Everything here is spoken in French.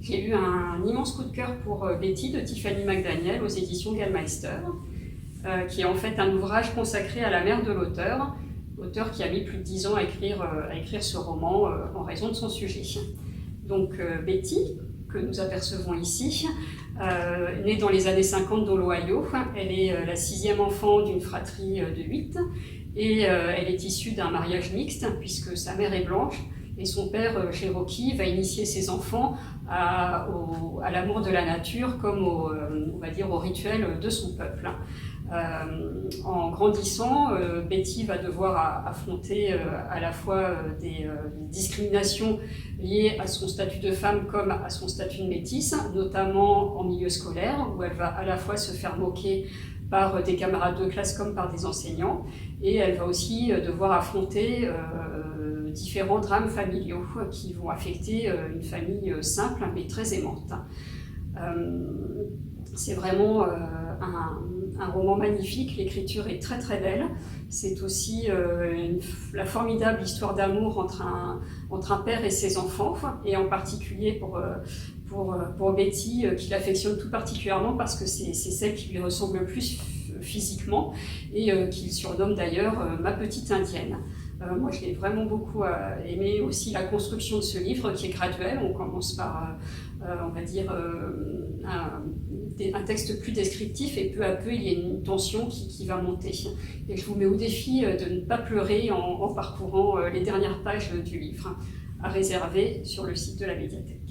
J'ai eu un immense coup de cœur pour Betty de Tiffany McDaniel aux éditions Gallmeister, qui est en fait un ouvrage consacré à la mère de l'auteur qui a mis plus de 10 ans à écrire ce roman en raison de son sujet. Donc Betty, que nous apercevons ici, née dans les années 50 dans l'Ohio, elle est la 6e enfant d'une fratrie de 8 et elle est issue d'un mariage mixte puisque sa mère est blanche et son père, Cherokee, va initier ses enfants à l'amour de la nature comme on va dire, au rituel de son peuple. En grandissant, Betty va devoir affronter à la fois des discriminations liées à son statut de femme comme à son statut de métisse, notamment en milieu scolaire, où elle va à la fois se faire moquer par des camarades de classe comme par des enseignants, et elle va aussi devoir affronter différents drames familiaux qui vont affecter une famille simple mais très aimante. C'est vraiment un roman magnifique, l'écriture est très très belle. C'est aussi la formidable histoire d'amour entre un père et ses enfants, et en particulier pour Betty, qui l'affectionne tout particulièrement parce que c'est celle qui lui ressemble le plus physiquement et qu'il surnomme d'ailleurs ma petite indienne. Moi, je l'ai vraiment beaucoup aimé aussi la construction de ce livre qui est graduel. On commence par, on va dire, un texte plus descriptif et peu à peu, il y a une tension qui va monter. Et je vous mets au défi de ne pas pleurer en parcourant les dernières pages du livre, à réserver sur le site de la médiathèque.